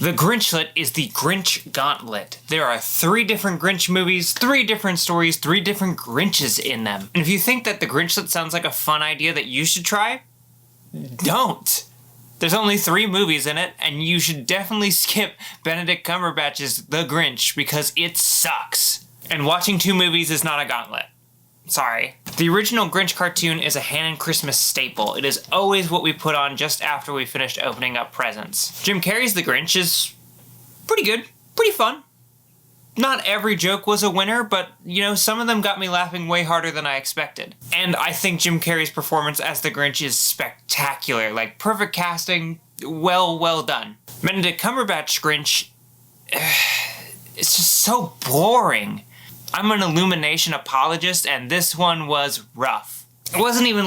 The Grinchlet is the Grinch Gauntlet. There are 3 different Grinch movies, 3 different stories, 3 different Grinches in them. And if you think that the Grinchlet sounds like a fun idea that you should try, don't. There's only 3 movies in it, and you should definitely skip Benedict Cumberbatch's The Grinch because it sucks. And watching 2 movies is not a gauntlet. Sorry. The original Grinch cartoon is a Hannon Christmas staple. It is always what we put on just after we finished opening up presents. Jim Carrey's The Grinch is pretty good, pretty fun. Not every joke was a winner, but, some of them got me laughing way harder than I expected. And I think Jim Carrey's performance as the Grinch is spectacular. Like, perfect casting, well done. Benedict Cumberbatch Grinch, it's just so boring. I'm an Illumination apologist, and this one was rough. It wasn't even,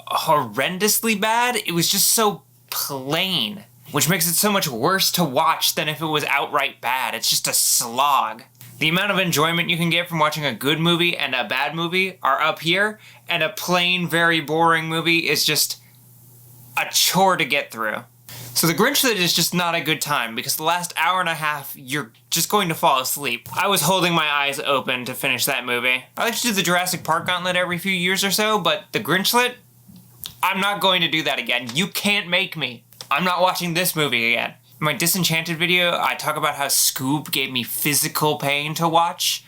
horrendously bad. It was just so plain, which makes it so much worse to watch than if it was outright bad. It's just a slog. The amount of enjoyment you can get from watching a good movie and a bad movie are up here, and a plain, very boring movie is just a chore to get through. So the Grinchlet is just not a good time, because the last hour and a half, you're just going to fall asleep. I was holding my eyes open to finish that movie. I like to do the Jurassic Park Gauntlet every few years or so, but the Grinchlet, I'm not going to do that again. You can't make me. I'm not watching this movie again. In my Disenchanted video, I talk about how Scoob gave me physical pain to watch.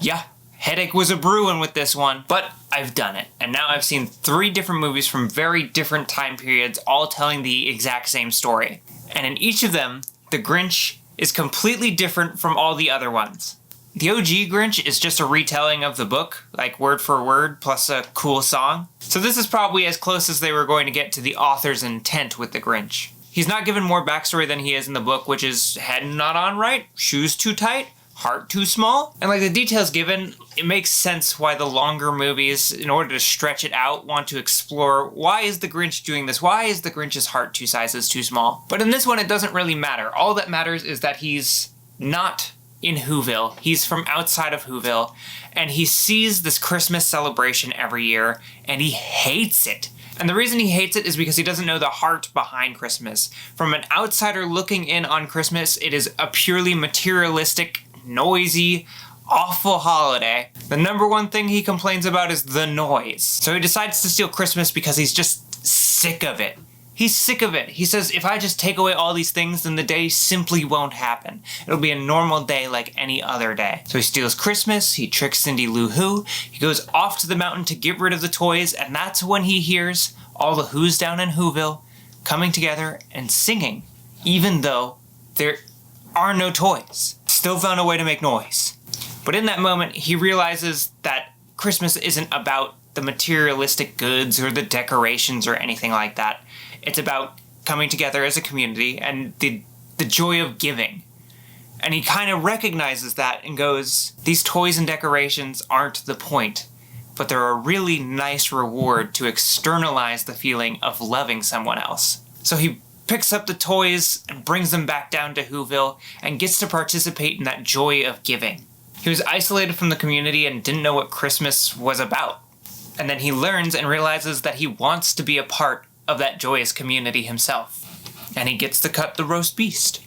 Yeah, headache was a brewing with this one, but I've done it. And now I've seen 3 different movies from very different time periods, all telling the exact same story. And in each of them, the Grinch is completely different from all the other ones. The OG Grinch is just a retelling of the book, like word for word, plus a cool song. So this is probably as close as they were going to get to the author's intent with the Grinch. He's not given more backstory than he is in the book, which is head not on right, shoes too tight, heart too small. And the details given, it makes sense why the longer movies, in order to stretch it out, want to explore why is the Grinch doing this? Why is the Grinch's heart 2 sizes too small? But in this one, it doesn't really matter. All that matters is that he's not in Whoville. He's from outside of Whoville, and he sees this Christmas celebration every year, and he hates it. And the reason he hates it is because he doesn't know the heart behind Christmas. From an outsider looking in on Christmas, it is a purely materialistic, noisy, awful holiday. The number one thing he complains about is the noise. So he decides to steal Christmas because he's just sick of it. He's sick of it. He says, if I just take away all these things, then the day simply won't happen. It'll be a normal day like any other day. So he steals Christmas, he tricks Cindy Lou Who, he goes off to the mountain to get rid of the toys, and that's when he hears all the Who's down in Whoville coming together and singing, even though there are no toys. Still found a way to make noise. But in that moment, he realizes that Christmas isn't about the materialistic goods or the decorations or anything like that. It's about coming together as a community and the joy of giving. And he kind of recognizes that and goes, these toys and decorations aren't the point, but they're a really nice reward to externalize the feeling of loving someone else. So he picks up the toys and brings them back down to Whoville and gets to participate in that joy of giving. He was isolated from the community and didn't know what Christmas was about. And then he learns and realizes that he wants to be a part of that joyous community himself. And he gets to cut the roast beast.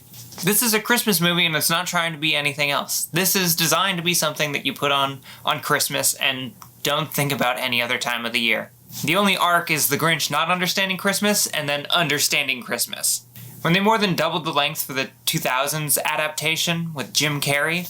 This is a Christmas movie and it's not trying to be anything else. This is designed to be something that you put on Christmas and don't think about any other time of the year. The only arc is the Grinch not understanding Christmas and then understanding Christmas. When they more than doubled the length for the 2000s adaptation with Jim Carrey,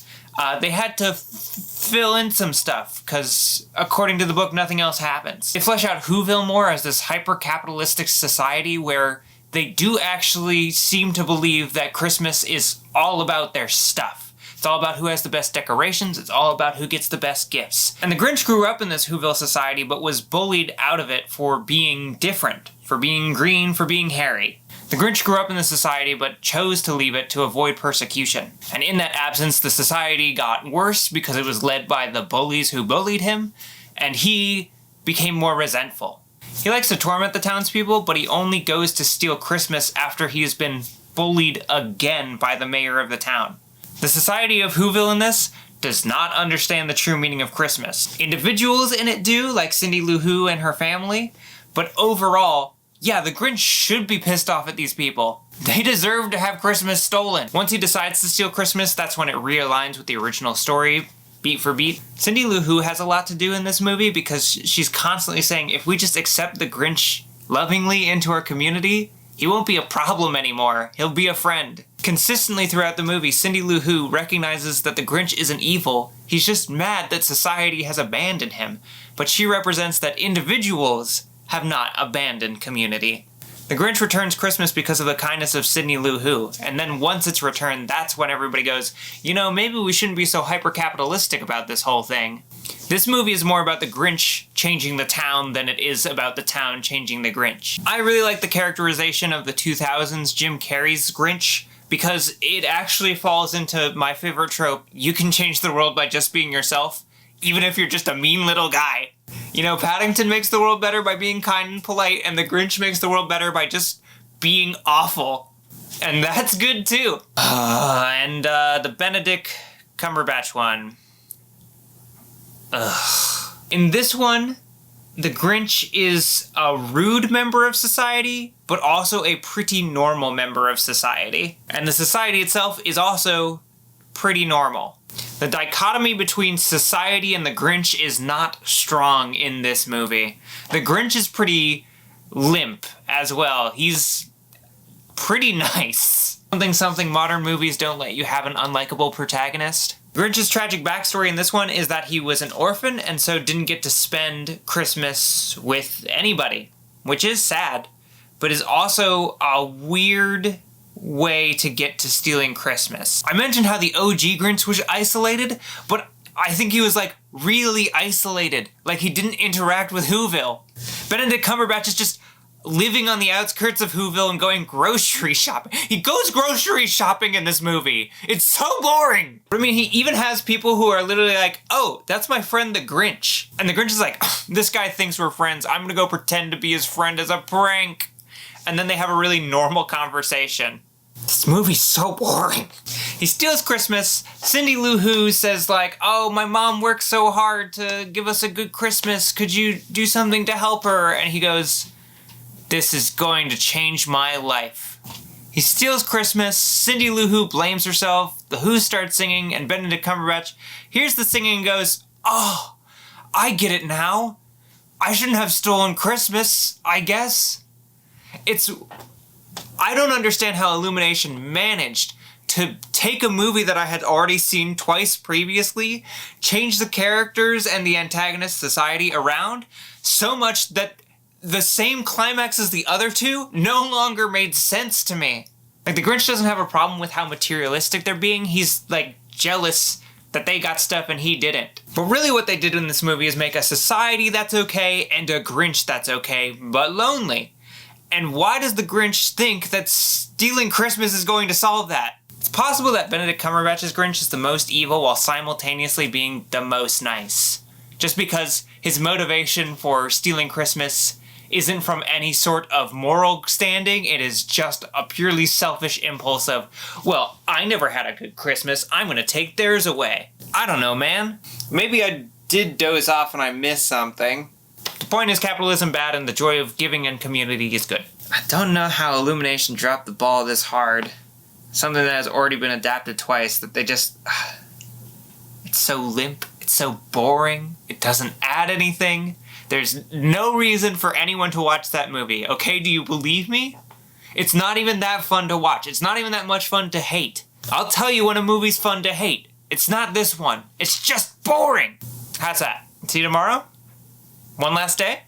they had to fill in some stuff, because according to the book, nothing else happens. They flesh out Whoville more as this hyper-capitalistic society where they do actually seem to believe that Christmas is all about their stuff. It's all about who has the best decorations, it's all about who gets the best gifts. And the Grinch grew up in this Whoville society, but was bullied out of it for being different, for being green, for being hairy. The Grinch grew up in the society, but chose to leave it to avoid persecution. And in that absence, the society got worse because it was led by the bullies who bullied him, and he became more resentful. He likes to torment the townspeople, but he only goes to steal Christmas after he's been bullied again by the mayor of the town. The society of Whoville in this does not understand the true meaning of Christmas. Individuals in it do, like Cindy Lou Who and her family, but overall, yeah, the Grinch should be pissed off at these people. They deserve to have Christmas stolen. Once he decides to steal Christmas, that's when it realigns with the original story, beat for beat. Cindy Lou Who has a lot to do in this movie because she's constantly saying, if we just accept the Grinch lovingly into our community, he won't be a problem anymore. He'll be a friend. Consistently throughout the movie, Cindy Lou Who recognizes that the Grinch isn't evil. He's just mad that society has abandoned him. But she represents that individuals have not abandoned community. The Grinch returns Christmas because of the kindness of Cindy Lou Who, and then once it's returned, that's when everybody goes, you know, maybe we shouldn't be so hyper-capitalistic about this whole thing. This movie is more about the Grinch changing the town than it is about the town changing the Grinch. I really like the characterization of the 2000s Jim Carrey's Grinch, because it actually falls into my favorite trope, you can change the world by just being yourself, even if you're just a mean little guy. You know, Paddington makes the world better by being kind and polite, and the Grinch makes the world better by just being awful. And that's good too. The Benedict Cumberbatch one. Ugh. In this one, the Grinch is a rude member of society, but also a pretty normal member of society. And the society itself is also pretty normal. The dichotomy between society and the Grinch is not strong in this movie. The Grinch is pretty limp as well. He's pretty nice. Something modern movies don't let you have an unlikable protagonist. Grinch's tragic backstory in this one is that he was an orphan and so didn't get to spend Christmas with anybody, which is sad, but is also a weird way to get to stealing Christmas. I mentioned how the OG Grinch was isolated, but I think he was like really isolated. Like he didn't interact with Whoville. Benedict Cumberbatch is just living on the outskirts of Whoville and going grocery shopping. He goes grocery shopping in this movie. It's so boring. I mean, he even has people who are literally like, oh, that's my friend the Grinch. And the Grinch is like, this guy thinks we're friends. I'm gonna go pretend to be his friend as a prank. And then they have a really normal conversation. This movie's so boring. He steals Christmas. Cindy Lou Who says like, oh, my mom worked so hard to give us a good Christmas. Could you do something to help her? And he goes, this is going to change my life. He steals Christmas. Cindy Lou Who blames herself. The Who starts singing, and Benedict Cumberbatch hears the singing and goes, oh, I get it now. I shouldn't have stolen Christmas, I guess. I don't understand how Illumination managed to take a movie that I had already seen twice previously, change the characters and the antagonist society around so much that the same climax as the other two no longer made sense to me. Like, the Grinch doesn't have a problem with how materialistic they're being. He's, like, jealous that they got stuff and he didn't. But really what they did in this movie is make a society that's okay and a Grinch that's okay, but lonely. And why does the Grinch think that stealing Christmas is going to solve that? It's possible that Benedict Cumberbatch's Grinch is the most evil while simultaneously being the most nice. Just because his motivation for stealing Christmas isn't from any sort of moral standing, it is just a purely selfish impulse of, well, I never had a good Christmas, I'm gonna take theirs away. I don't know, man. Maybe I did doze off and I missed something. The point is, capitalism bad and the joy of giving and community is good. I don't know how Illumination dropped the ball this hard. Something that has already been adapted twice, that they just... It's so limp, it's so boring, it doesn't add anything. There's no reason for anyone to watch that movie, okay? Do you believe me? It's not even that fun to watch. It's not even that much fun to hate. I'll tell you when a movie's fun to hate. It's not this one. It's just boring. How's that? See you tomorrow? One last day?